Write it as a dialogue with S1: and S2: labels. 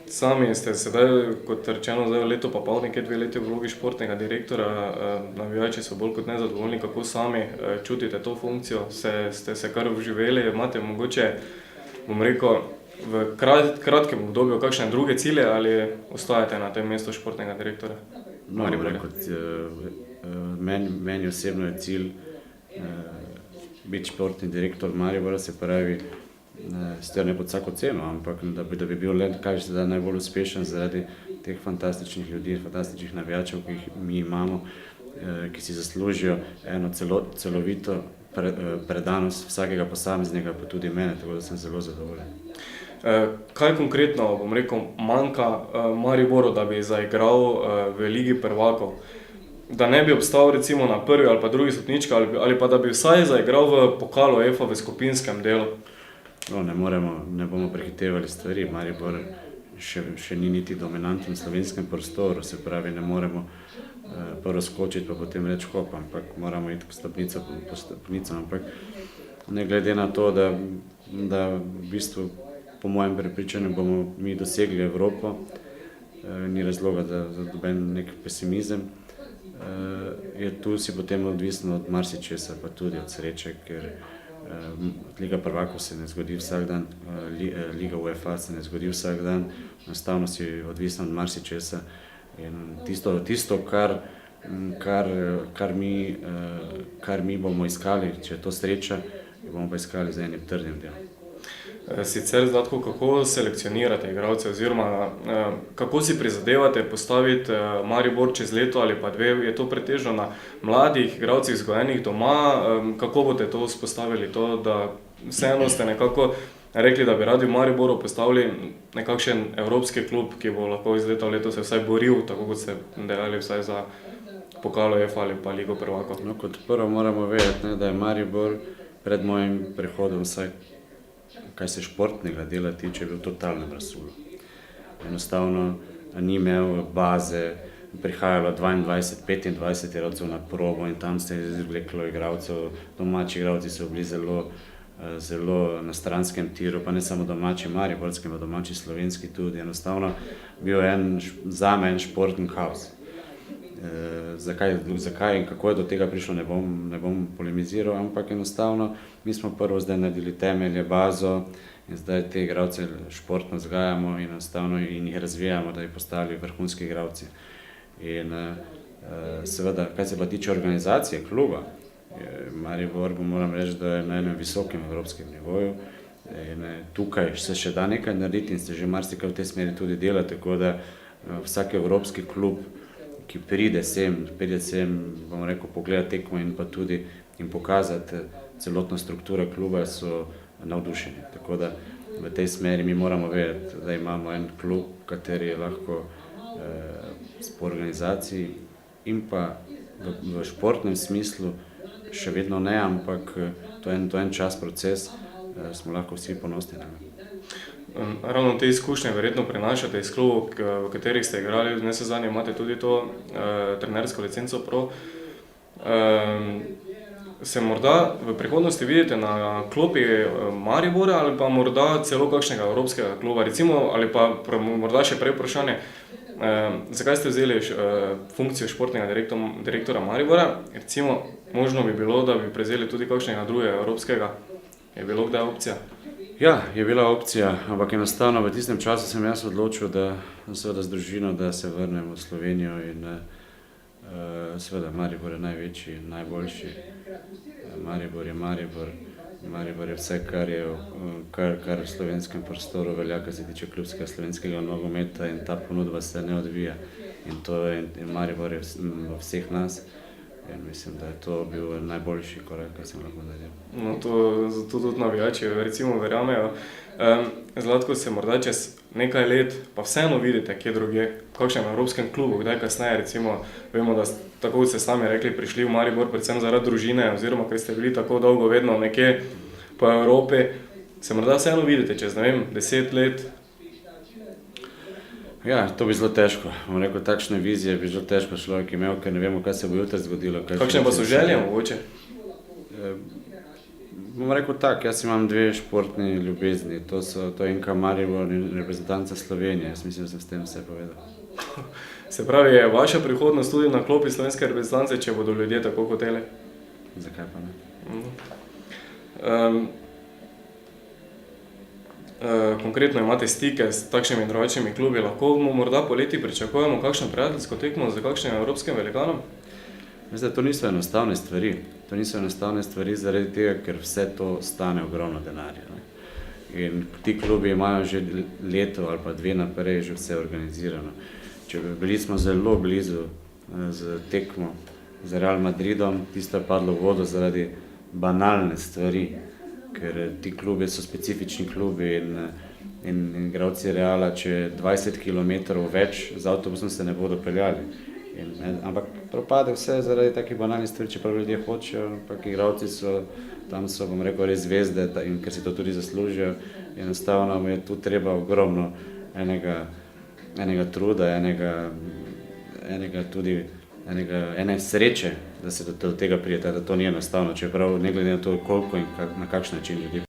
S1: Sami ste sedaj, kot rečeno, zdaj leto pa pol, nekje 2 leti v vlogi športnega direktora, navijači so bolj kot nezadovoljni, kako sami čutite to funkcijo, ste se kar vživeli, imate mogoče, bom rekel, v kratkem obdobju kakšne druge cilje ali ostajate na tem mestu športnega direktorja?
S2: Meni osebno je cilj biti športni direktor Maribora, se pravi, sicer ne pod vsako ceno, ampak da bi bil le, kaj se da, najbolj uspešen zaradi teh fantastičnih ljudi, fantastičnih navijačev, ki jih mi imamo, ki si zaslužijo eno celovito predanost vsakega posameznika, pa tudi mene, tako da sem zelo zadovoljen.
S1: Kaj konkretno, bom rekel, manjka Mariboru, da bi zaigral v Ligi prvakov? Da ne bi obstal recimo na prvi ali pa drugi stopnički ali pa da bi vsaj zaigral v pokalu UEFA v skupinskem delu?
S2: No, ne bomo prehitevali stvari. Maribor še ni niti dominanten v slovenskem prostoru, se pravi, ne moremo prvo skočiti pa potem reči hop, ampak moramo iti stopnico po stopnico, ampak ne glede na to, da v bistvu po mojem prepričanju bomo mi dosegli Evropo, ni razloga za doben nek pesimizem, je tu si potem odvisno od marsičesa, pa tudi od sreče, ker Liga prvakov se ne zgodi vsak dan, Liga UEFA se ne zgodi vsak dan, enostavno si odvisen od marsičesa in tisto, kar mi bomo iskali, če je to sreča, bomo pa iskali z enim trdnim delom.
S1: Sicer, Zlatko, kako selekcionirate igralce oziroma kako si prizadevate postaviti Maribor čez leto ali pa dve? Je to pretežno na mladih igralcih vzgojenih doma? Kako boste to vzpostavili, to, da vseeno ste nekako rekli, da bi radi v Mariboru postavili nekakšen evropski klub, ki bo lahko iz leta v leto se vsaj boril, tako kot ste dejali, vsaj za pokal UEFA ali pa Ligo prvakov?
S2: No, kot prvo moramo vedeti, da je Maribor pred mojim prehodom vsaj, kaj se športnega dela tiče, je bil totalno razsulo. Enostavno ni imel baze, prihajalo 22-25 igralcev na probo in tam se je izvleklo igralcev, domači igralci so bili zelo na stranskem tiru, pa ne samo domači mariborski, pa domači slovenski tudi. Enostavno bil zame en športni kaos. Zakaj in kako je do tega prišlo, ne bom polemiziral, ampak enostavno mi smo prvo zdaj naredili temelje, bazo in zdaj te igralce športno vzgajamo in enostavno in jih razvijamo, da bi postali vrhunski igralci. In seveda, kaj se pa tiče organizacije kluba, Maribor, moram reči, da je na enem visokem evropskem nivoju in tukaj se še da nekaj narediti in se že marsikaj v tej smeri tudi dela, tako da vsak evropski klub, ki pride sem, bomo rekel, pogledati tekmo in pa tudi jim pokazati celotno strukturo kluba, so navdušeni. Tako da v tej smeri mi moramo vedeti, da imamo en klub, kateri je lahko po organizaciji in pa v športnem smislu še vedno ne, ampak to je en čas, proces, smo lahko vsi ponosni na njega.
S1: Ravno te izkušnje verjetno prenašate iz klubov, v katerih ste igrali, navsezadnje imate tudi to trenersko licenco pro. Se morda v prihodnosti vidite na klopi Maribora ali pa morda celo kakšnega evropskega kluba, recimo, ali pa morda še prej vprašanje, zakaj ste vzeli funkcijo športnega direktora Maribora? Recimo, možno bi bilo, da bi prevzeli tudi kakšnega drugega evropskega. Je bilo kdaj opcija?
S2: Ja, je bila opcija, ampak enostavno v tistem času sem jaz odločil, da seveda z družino, da se vrnem v Slovenijo in seveda Maribor je največji, najboljši. Maribor je Maribor. Maribor je vse, kar v slovenskem prostoru velja, kar se tiče klubskega slovenskega nogometa in ta ponudba se ne odvija. In Maribor je vseh nas. In mislim, da je to bil najboljši korak, kar sem lahko naredil.
S1: No, to tudi navijači recimo verjamejo. Zlatko, se morda čez nekaj let pa vseeno vidite kje drugje, v kakšnem evropskem klubu, kdaj kasneje, recimo, vemo, da tako ste sami rekli, prišli v Maribor predvsem zaradi družine, oziroma ker ste bili tako dolgo vedno nekje po Evropi, se morda vseeno vidite čez, ne vem, 10 let?
S2: Ja, to bi zelo težko. Bom rekel, takšne vizije bi zelo težko človek imel, ker ne vemo, kaj se bo jutri zgodilo.
S1: Kakšne pa so želje mogoče?
S2: Bom rekel tako, jaz imam dve športni ljubezni, to je NK Maribor in reprezentanca Slovenije, jaz mislim, da sem s tem vse povedal.
S1: Se pravi, je vaša prihodnost tudi na klopi slovenske reprezentance, če bodo ljudje tako hoteli?
S2: Zakaj pa ne?
S1: Konkretno imate stike s takšnimi in drugačnimi klubi, lahko morda poleti pričakujemo kakšno prijateljsko tekmo z kakšnim evropskim velikanom?
S2: Veste, to niso enostavne stvari. To niso enostavne stvari zaradi tega, ker vse to stane ogromno denarja. Ne? In ti klubi imajo že leto ali pa dve naprej že vse organizirano. Bili smo zelo blizu z tekmo z Real Madridom, tisto je padlo v vodo zaradi banalne stvari, ker ti klubi so specifični klubi in igralci Reala, če 20 km več z avtobusom se ne bodo peljali. Ampak propade vse zaradi takih banalnih stvari, čeprav ljudje hočejo, ampak igralci tam so, bom rekel, res zvezde in ker si to tudi zaslužijo. Enostavno je tu treba ogromno enega truda, ene sreče, da se do tega pride, da to ni enostavno, čeprav ne glede na to, koliko in na kakšen način ljudi